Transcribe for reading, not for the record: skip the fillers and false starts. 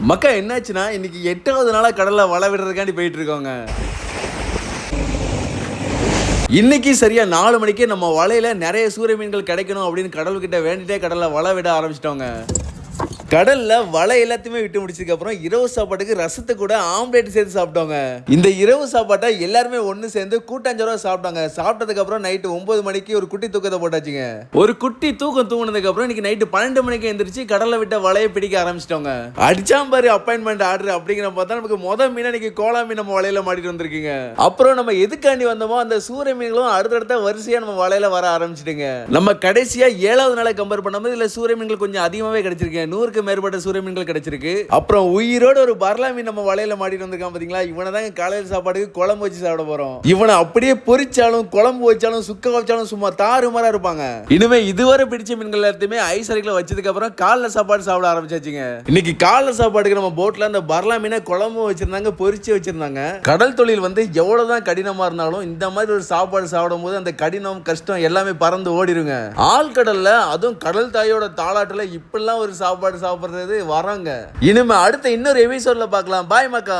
மக்கா என்னாச்சுன்னா இன்னைக்கு 8வது நாளா கடல்ல வலை விடுறதுக்காண்டி போயிட்டு இருக்கோங்க. இன்னைக்கு சரியா 4 மணிக்கு நம்ம வலையில நிறைய சூரிய மீன்கள் கிடைக்கணும் அப்படின்னு கடவுள்கிட்ட வேண்டிட்டே கடல்ல வலை விட ஆரம்பிச்சிட்டோங்க. கடல்ல வலை எல்லாத்தையுமே விட்டு முடிச்சதுக்கு அப்புறம் இரவு சாப்பாட்டுக்கு ரசத்தை கூட ஆம்லேட் சேர்த்து சாப்பிட்டோங்க. இந்த இரவு சாப்பாட்டை எல்லாருமே ஒண்ணு சேர்ந்து கூட்டாஞ்சோரா சாப்பிட்டாங்க. சாப்பிட்டதுக்கு அப்புறம் நைட்டு 9 மணிக்கு ஒரு குட்டி தூக்கத்தை போட்டாச்சுங்க. ஒரு குட்டி தூக்கம் தூங்கினதுக்கு அப்புறம் இன்னைக்கு நைட்டு 12 மணிக்கு எந்திரிச்சு கடல்ல விட்ட வலையை பிடிக்க ஆரம்பிச்சிட்டோங்க. அடிச்சாம்பாரு அப்பாயின்மெண்ட் ஆர்டர் அப்படிங்கிற பார்த்தா நமக்கு மொதல் மீன் இன்னைக்கு கோலா மீன் நம்ம வலையில மாட்டிட்டு வந்திருக்கீங்க. அப்புறம் நம்ம எதுக்காண்டி வந்தோமோ அந்த சூரிய மீன்களும் அடுத்தடுத்த வரிசையா நம்ம வலையில வர ஆரம்பிச்சிட்டுங்க. நம்ம கடைசியா 7வது நாளை கம்பேர் பண்ணும்போது இதுல சூரிய மீன்கள் கொஞ்சம் அதிகமாவே கிடைச்சிருக்கு. 100க்கு மேற்பட்ட சூரிய மீன்கள் கிடைச்சிருக்கு. அப்புறம் உயிரோட ஒரு பர்லா மீன் நம்ம வலையில மாட்டிட்டு வந்திருக்கான் பாத்தீங்களா. இவனை தான் காலையில் சாப்பாடுக்கு குழம்பு வச்சு சாப்பிட போறோம். இவனை அப்படியே பொரிச்சாலும் குழம்பு வச்சாலும் சுக்க வச்சாலும் சும்மா தாறுமாறா இருப்பாங்க. இனிமே இதுவரை பிடிச்ச மீன்கள் எல்லாத்தையுமே ஐஸ் அறைக்குள்ள வச்சதுக்கு அப்புறம் காலைல சாப்பாடு சாப்பிட ஆரம்பிச்சாச்சுங்க. இன்னைக்கு காலைல சாப்பாடுக்கு நம்ம போட்ல அந்த பர்லா மீனை குழம்பு வச்சிருந்தாங்க, பொரிச்சு வச்சிருந்தாங்க. கடல் தொழில் வந்து எவ்வளவுதான் கடினமா இருந்தாலும் இந்த மாதிரி ஒரு சாப்பாடு சாப்பிடும் போது அந்த கடினம் கஷ்டம் எல்லாமே பறந்து ஓடிருங்க. ஆழ்கடல்ல அதுவும் கடல் தாயோட தாளாட்டுல இப்பெல்லாம் ஒரு சாப்பாடு சாப்பிடுறது வராங்க. இனிமே அடுத்த இன்னொரு எபிசோட்ல பார்க்கலாம். பாய் மக்கா.